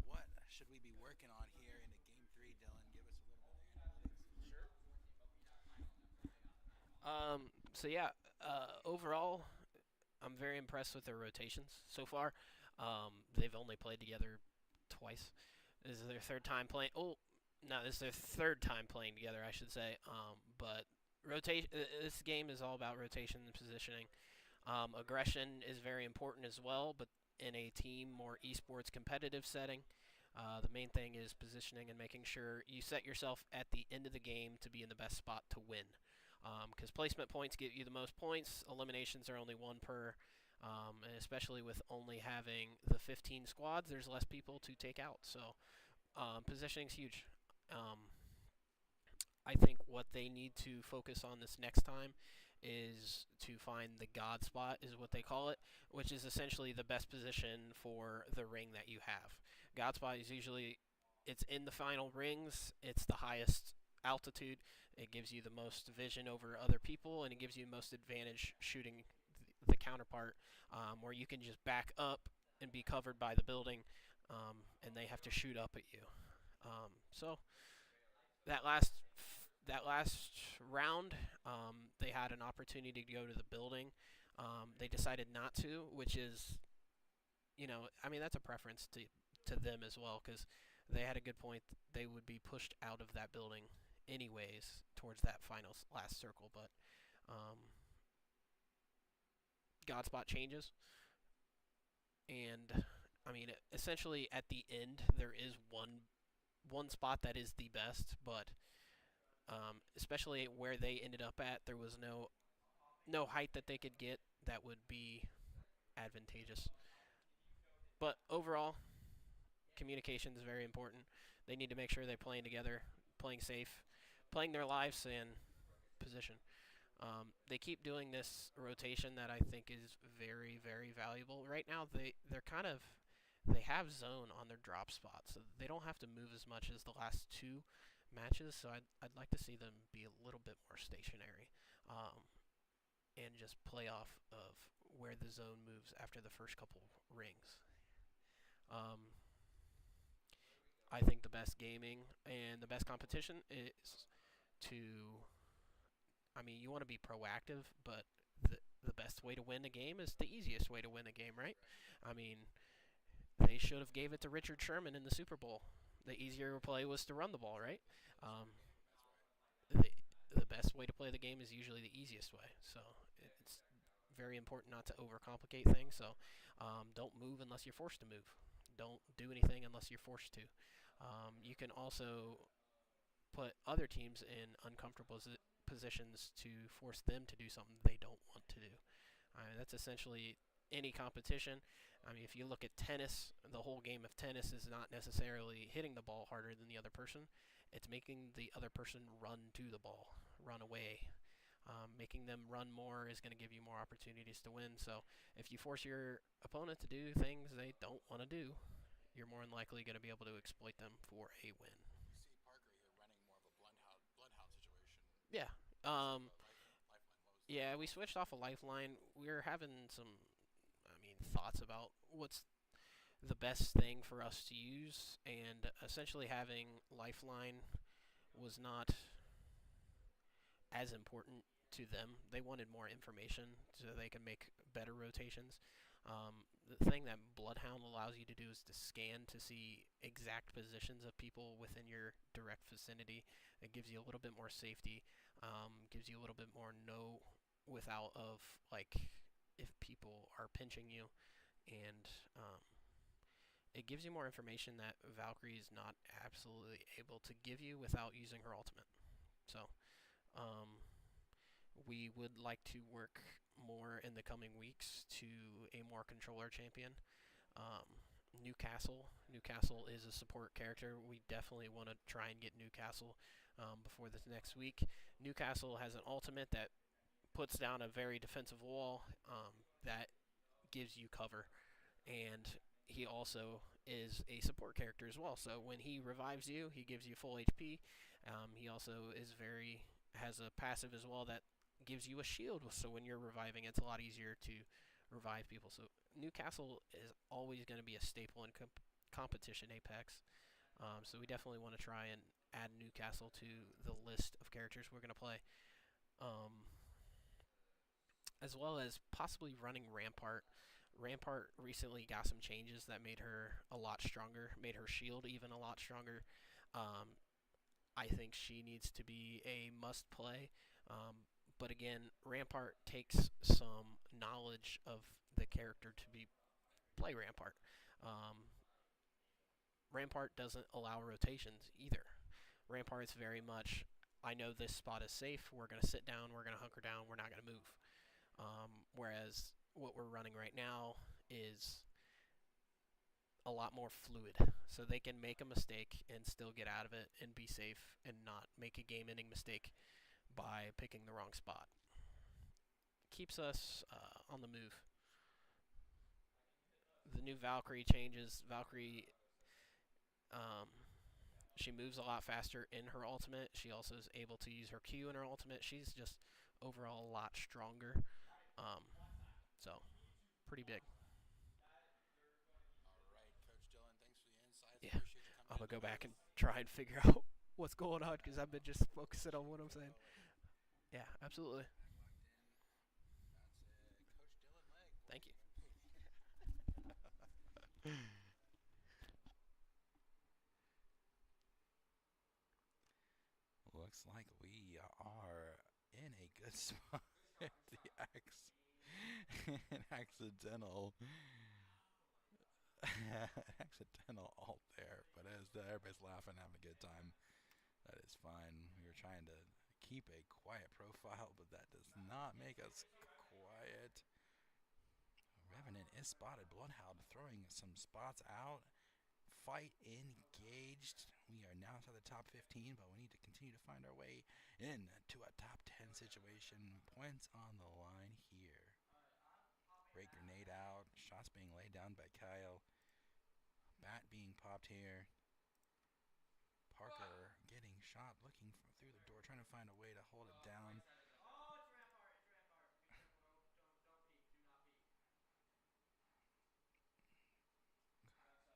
what should we be working on here into game 3. Dylan, give us a little bit of analytics. So yeah, overall, I'm very impressed with their rotations so far. They've only played together twice. This is their third time playing. Oh, no, this is their third time playing together, I should say. But rotation. This game is all about rotation and positioning. Aggression is very important as well, but in a team more esports competitive setting, the main thing is positioning and making sure you set yourself at the end of the game to be in the best spot to win. Because placement points get you the most points, eliminations are only one per, and especially with only having the 15 squads, there's less people to take out. So positioning is huge. Um, I think what they need to focus on this next time is to find the God spot, is what they call it, which is essentially the best position for the ring that you have. God spot is usually it's in the final rings. It's the highest altitude. It gives you the most vision over other people, and it gives you the most advantage shooting the counterpart, where you can just back up and be covered by the building, and they have to shoot up at you. So that last round, they had an opportunity to go to the building. They decided not to, which is, I mean, that's a preference to them as well, because they had a good point. They would be pushed out of that building anyways towards that final last circle, but um, Godspot changes, and I mean, essentially at the end there is one spot that is the best, but especially where they ended up at, there was no height that they could get that would be advantageous. But overall, communication is very important. They need to make sure they're playing together, playing safe, playing their lives in position. They keep doing this rotation that I think is very very valuable. Right now they have zone on their drop spot, so they don't have to move as much as the last two matches. So I'd like to see them be a little bit more stationary, and just play off of where the zone moves after the first couple rings. Um, I think the best gaming and the best competition is to. I mean, you want to be proactive, but the best way to win a game is the easiest way to win a game, right? I mean, they should have gave it to Richard Sherman in the Super Bowl. The easier play was to run the ball, right? Um, the the best way to play the game is usually the easiest way. So it's very important not to overcomplicate things. So don't move unless you're forced to move. Don't do anything unless you're forced to. You can also put other teams in uncomfortable positions to force them to do something they don't want to do. That's essentially any competition. I mean, if you look at tennis, the whole game of tennis is not necessarily hitting the ball harder than the other person. It's making the other person run to the ball, run away. Making them run more is going to give you more opportunities to win. So if you force your opponent to do things they don't want to do, you're more than likely going to be able to exploit them for a win. We see Parker here running more of a bloodhound situation. Yeah. Instead Um, of a lifeline. What was yeah, we switched off a lifeline. We are having some, I mean, thoughts about what's the best thing for us to use, and essentially having lifeline was not as important to them. They wanted more information so they could make better rotations. Um, the thing that Bloodhound allows you to do is to scan to see exact positions of people within your direct vicinity. It gives you a little bit more safety, gives you a little bit more know without of like if people are pinching you, and it gives you more information that Valkyrie is not absolutely able to give you without using her ultimate. So um, we would like to work more in the coming weeks to a more controller champion. Um, Newcastle is a support character. We definitely want to try and get Newcastle before this next week. Newcastle has an ultimate that puts down a very defensive wall that gives you cover, and he also is a support character as well. So when he revives you, he gives you full HP. He also is very has a passive as well that gives you a shield. So when you're reviving, it's a lot easier to revive people. So Newcastle is always going to be a staple in competition Apex. So we definitely want to try and add Newcastle to the list of characters we're going to play. Um, as well as possibly running Rampart. Rampart recently got some changes that made her a lot stronger, made her shield even a lot stronger. Um, I think she needs to be a must play. But again, Rampart takes some knowledge of the character to be play Rampart. Um, Rampart doesn't allow rotations either. Rampart is very much, I know this spot is safe. We're going to sit down. We're going to hunker down. We're not going to move. Whereas what we're running right now is a lot more fluid. So they can make a mistake and still get out of it and be safe and not make a game ending mistake by picking the wrong spot. Keeps us on the move. The new Valkyrie changes. Valkyrie, um, she moves a lot faster in her ultimate. She also is able to use her Q in her ultimate. She's just overall a lot stronger. Um, so, pretty big. All right, Coach Dylan, thanks for the insights. Yeah, Appreciate you I'm coming gonna in the go back booth. and try and figure out what's going on because I've been just focusing on what I'm saying. Yeah, absolutely. Back locked in. That's Coach Dylan Legg. Thank you. Looks like we are in a good spot. the X, an accidental, accidental alt there, but as everybody's laughing, having a good time, that is fine. We were trying to keep a quiet profile, but that does not make us quiet. Revenant is spotted. Bloodhound throwing some spots out. Fight engaged. We are now to the top 15, but we need to continue to find our way into a top 10 situation. Points on the line here. Great grenade out. Shots being laid down by Kyle. Bat being popped here. Parker getting shot, looking through the door, trying to find a way to hold it down.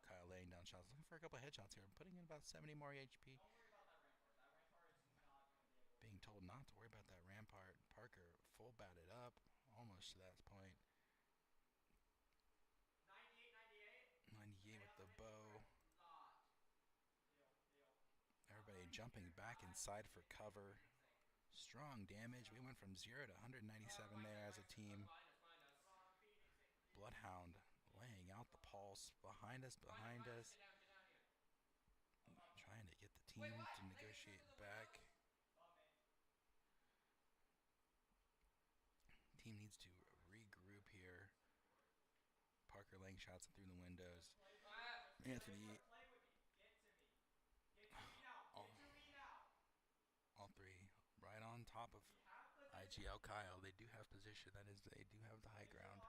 Kyle laying down shots, looking for a couple of headshots here, putting in about 70 more HP. Being told not to worry about that Rampart. Parker full batted up, almost to that point. 98 with the bow. Everybody jumping back inside for cover. Strong damage. We went from 0 to 197 there as a team. Bloodhound laying out the pulse behind us, trying to get the team to negotiate back. Team needs to regroup here. Parker laying shots through the windows. Anthony, all three right on top of IGL Kyle. They do have position. That is, they do have the high ground.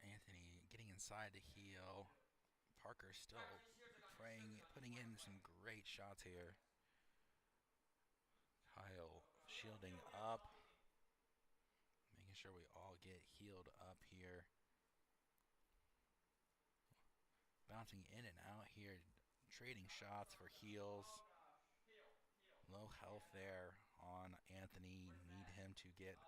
Anthony getting inside to heal. Parker still praying, putting in some great shots here. Kyle shielding up, making sure we all get healed up here. bouncing in and out here, trading shots for heals. Low health there on Anthony. Need him to get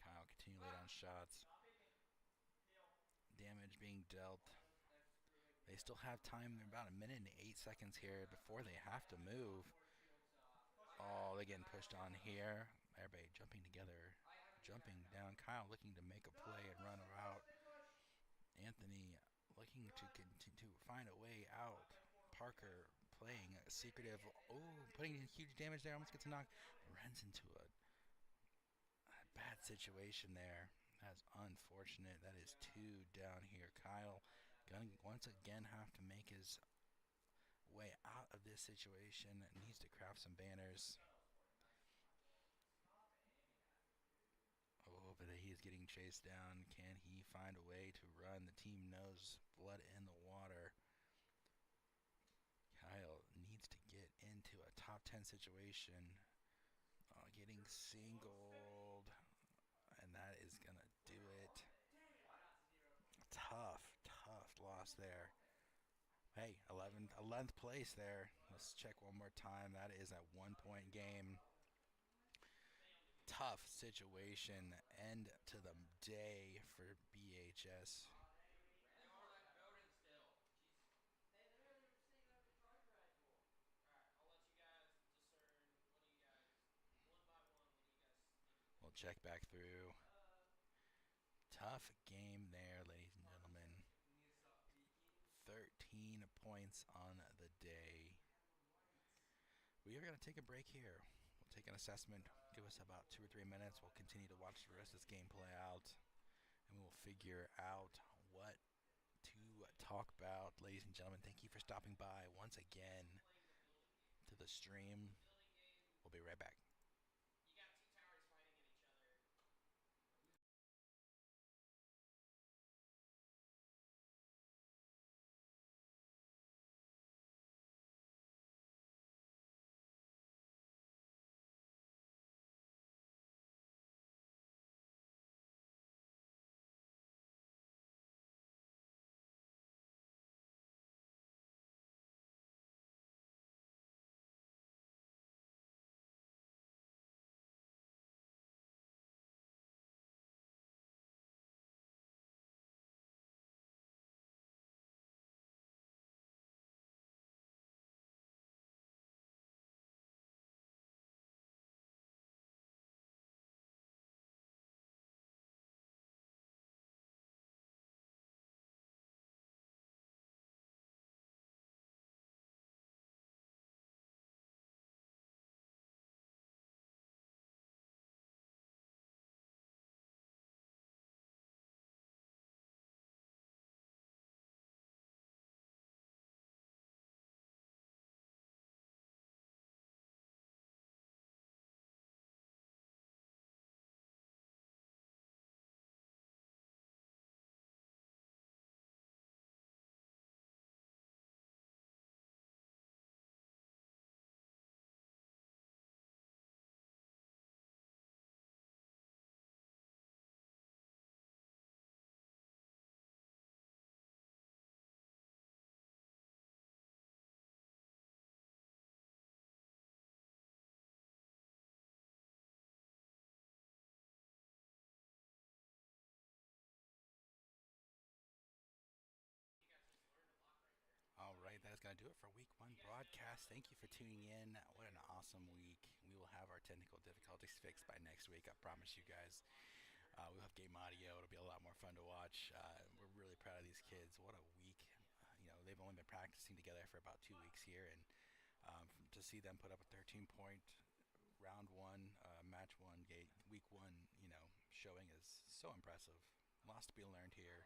Kyle continue late on shots. Damage being dealt. They still have time. They're about a minute and 8 seconds here before they have to move. Oh, they're getting pushed on here. Everybody jumping together, jumping down. Kyle looking to make a play and run out. Anthony looking to continue to find a way out. Parker playing secretive. Oh, putting in huge damage there. Almost gets a knock. Runs into a bad situation there. That's unfortunate. That is two down here. Kyle gonna once again have to make his way out of this situation. Needs to craft some banners. Oh, but he is getting chased down. Can he find a way to run? The team knows blood in the water. Kyle needs to get into a top 10 situation. Getting singled. And that is going to do it. Tough loss there. Hey, 11th place there. Let's check one more time. That is a 1-point game. Tough situation. End to the day for BHS. We'll check back through. Tough game there, ladies and gentlemen. 13 points on the day. We are going to take a break here. We'll take an assessment. Give us about 2 or 3 minutes. We'll continue to watch the rest of this game play out. And we'll figure out what to talk about. Ladies and gentlemen, thank you for stopping by once again to the stream. We'll be right back. All right, that is going to do it for week 1 broadcast. Thank you for tuning in. What an awesome week. We will have our technical difficulties fixed by next week. I promise you guys. We'll have game audio. It'll be a lot more fun to watch. We're really proud of these kids. What a week. They've only been practicing together for about 2 weeks here. And to see them put up a 13-point round 1, match 1, week 1, showing is so impressive. Lots to be learned here.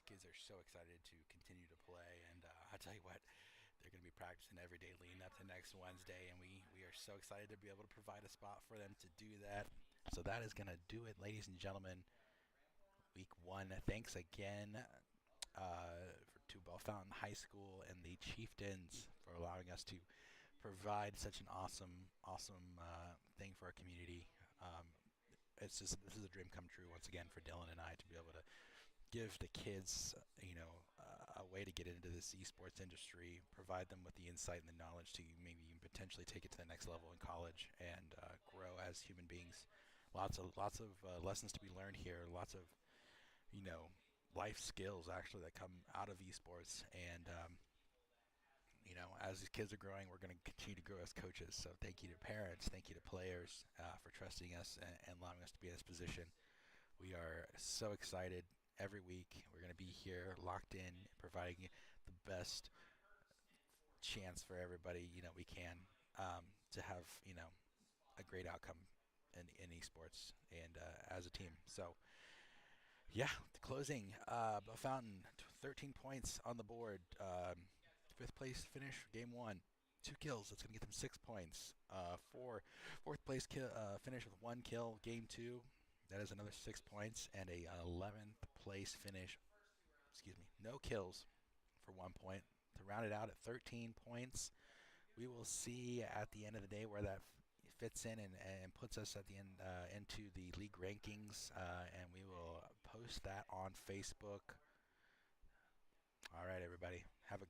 Kids are so excited to continue to play, and I tell you what, they're going to be practicing every day leading up to next Wednesday, and we are so excited to be able to provide a spot for them to do that. So that is going to do it, ladies and gentlemen. Week 1. Thanks again to Bellefontaine High School and the Chieftains for allowing us to provide such an awesome thing for our community. it's just this is a dream come true once again for Dylan and I to be able to give the kids, a way to get into this esports industry, provide them with the insight and the knowledge to maybe even potentially take it to the next level in college and grow as human beings. Lots of lessons to be learned here. Lots of you know life skills actually that come out of esports. And as these kids are growing, we're going to continue to grow as coaches. So thank you to parents, thank you to players for trusting us and allowing us to be in this position. We are so excited every week. We're going to be here locked in, providing the best chance for everybody, we can to have, a great outcome in esports and as a team. So, yeah, the closing, Fountain, 13 points on the board. Fifth place finish, game one. 2 kills. That's going to get them 6 points. Fourth place finish with 1 kill. Game two. That is another 6 points. And a 11th place finish. Excuse me. No kills for 1 point. To round it out at 13 points. We will see at the end of the day where that fits in and puts us at the end into the league rankings. And we will post that on Facebook. All right, everybody. Have a